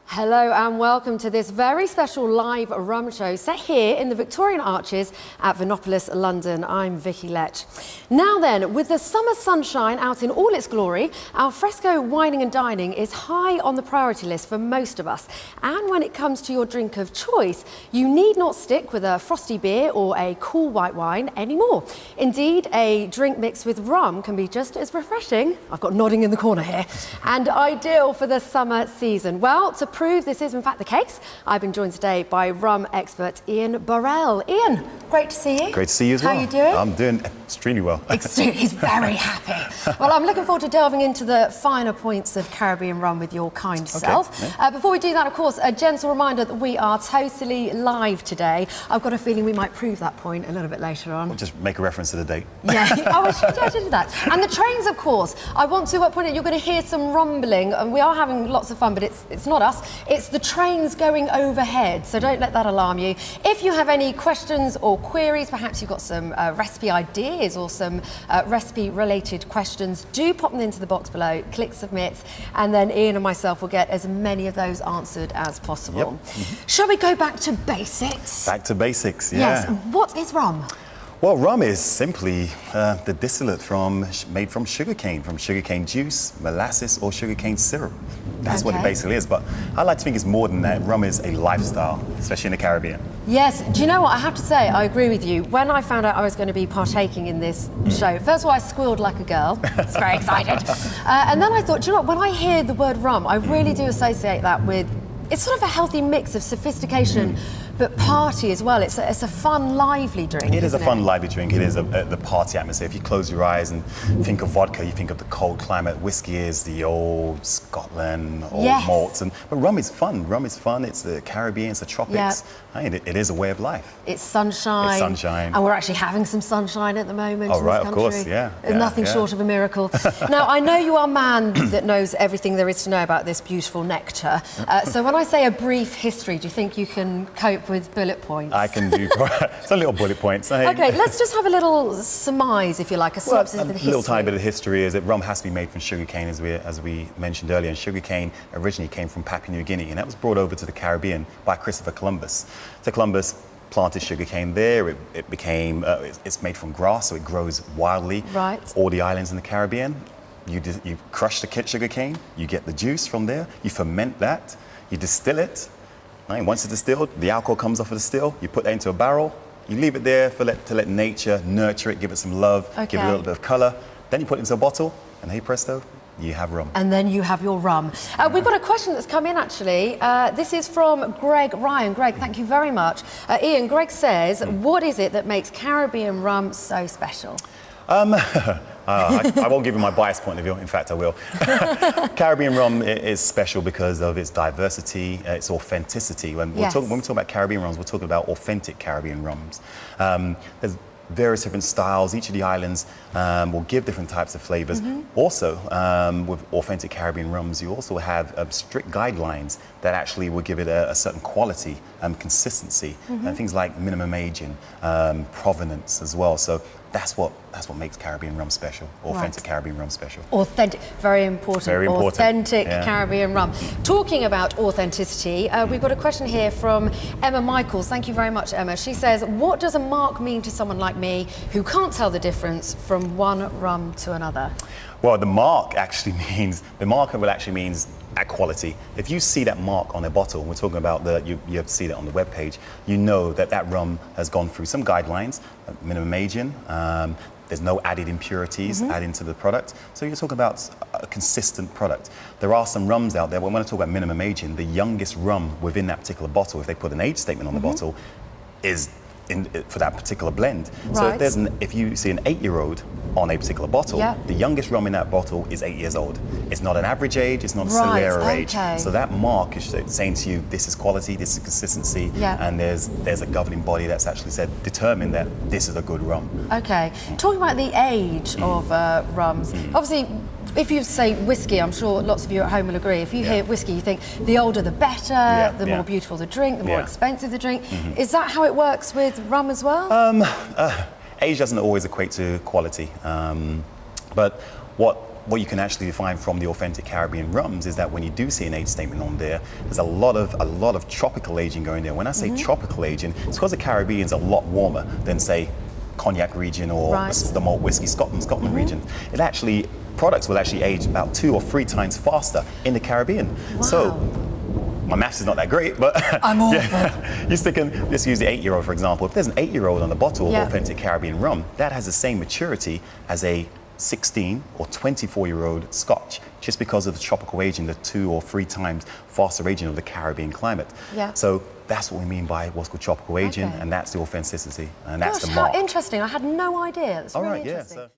Hello and welcome to this very special live rum show set here in the Victorian Arches at Vinopolis, London. I'm Vicky Lech. Now then, with the summer sunshine out in all its glory, al fresco wining and dining is high on the priority list for most of us. And when it comes to your drink of choice, you need not stick with a frosty beer or a cool white wine anymore. Indeed, a drink mixed with rum can be just as refreshing, I've got nodding in the corner here, and ideal for the summer season. Well, to prove this is in fact the case, I've been joined today by rum expert Ian Burrell. Ian, great to see you. Great to see you as well. How are you doing? I'm doing extremely well. He's very happy. Well, I'm looking forward to delving into the finer points of Caribbean rum with your kind self. Yeah. Before we do that, of course, a gentle reminder that we are totally live today. I've got a feeling we might prove that point a little bit later on. We'll just make a reference to the date. Yeah, I should do that. And the trains, of course. I want to point out, you're going to hear some rumbling, and we are having lots of fun, but it's not us. It's the trains going overhead, so don't let that alarm you. If you have any questions or queries, perhaps you've got some recipe ideas or some recipe-related questions, do pop them into the box below, click submit, and then Ian and myself will get as many of those answered as possible. Yep. Mm-hmm. Shall we go back to basics? Back to basics, yeah. Yes. What is rum? Well, rum is simply the distillate made from sugarcane juice, molasses, or sugarcane syrup. That's what it basically is. But I like to think it's more than that. Rum is a lifestyle, especially in the Caribbean. Yes. Do you know what? I have to say, I agree with you. When I found out I was going to be partaking in this show, first of all, I squealed like a girl. I was very excited. And then I thought, do you know what? When I hear the word rum, I really do associate that with, it's sort of a healthy mix of sophistication, but party as well. It's a fun, lively drink. It is a fun, lively drink. It is the party atmosphere. If you close your eyes and think of vodka, you think of the cold climate. Whiskey is the old Scotland, old malts. But rum is fun. Rum is fun. It's the Caribbean, it's the tropics. Yeah. I mean, it is a way of life. It's sunshine. It's sunshine. And we're actually having some sunshine at the moment in this country. Of course, yeah. Nothing short of a miracle. Now, I know you are a man that knows everything there is to know about this beautiful nectar. So when I say a brief history, do you think you can cope with bullet points? I can do some little bullet points. Okay, let's just have a little surmise, if you like, a synopsis of the history. A little tiny bit of history is that rum has to be made from sugarcane, as we mentioned earlier. And sugarcane originally came from Papua New Guinea, and that was brought over to the Caribbean by Christopher Columbus. So Columbus planted sugarcane there. It became, it's made from grass, so it grows wildly. Right. All the islands in the Caribbean. You crush the sugarcane, you get the juice from there, you ferment that, you distill it. Right? Once it's distilled, the alcohol comes off of the still, you put that into a barrel, you leave it there to let nature nurture it, give it some love, give it a little bit of colour. Then you put it into a bottle, and hey presto, you have rum. And then you have your rum. We've got a question that's come in, actually. This is from Greg Ryan. Greg, thank you very much. Ian, Greg says, what is it that makes Caribbean rum so special? I won't give you my biased point of view. In fact, I will. Caribbean rum is special because of its diversity, its authenticity. When we talk about Caribbean rums, we're talking about authentic Caribbean rums. There's various different styles. Each of the islands will give different types of flavors. Also, with authentic Caribbean rums, you also have strict guidelines that actually will give it a certain quality and consistency. Things like minimum aging, provenance as well. So that's what makes Caribbean rum special. Authentic Caribbean rum special. Authentic, very important. Very important. Authentic Caribbean rum. Talking about authenticity, we've got a question here from Emma Michaels. Thank you very much, Emma. She says, what does a mark mean to someone like me who can't tell the difference from one rum to another? Well, the mark actually means at quality. If you see that mark on a bottle, we're talking about you have to see that on the webpage, you know that rum has gone through some guidelines, minimum aging, there's no added impurities added into the product. So you're talking about a consistent product. There are some rums out there, when I talk about minimum aging, the youngest rum within that particular bottle, if they put an age statement on the bottle, is for that particular blend. Right. So if you see an 8-year-old on a particular bottle, the youngest rum in that bottle is 8 years old. It's not an average age, it's not a Solera age. So that mark is saying to you, this is quality, this is consistency, and there's a governing body that's actually determined that this is a good rum. Okay. Talking about the age of rums, obviously, if you say whiskey, I'm sure lots of you at home will agree. If you hear whiskey, you think the older the better, the more beautiful the drink, the more expensive the drink. Is that how it works with rum as well? Age doesn't always equate to quality, but what what you can actually define from the authentic Caribbean rums is that when you do see an age statement on there, there's a lot of tropical aging going there. When I say tropical aging, it's because the Caribbean's a lot warmer than, say, Cognac region or the malt whiskey Scotland region. It actually, products will actually age about 2 or 3 times faster in the Caribbean. Wow. So, my maths is not that great, but I'm awful. You're sticking, let's use the 8-year-old for example. If there's an 8-year-old on the bottle of Yeah. authentic Caribbean rum, that has the same maturity as a 16 or 24-year-old Scotch, just because of the tropical aging, the 2 or 3 times faster aging of the Caribbean climate. Yeah. So that's what we mean by what's called tropical aging, Okay. and that's the authenticity, and that's Gosh, the mark. how interesting. I had no idea. That's All really right, yeah. interesting. So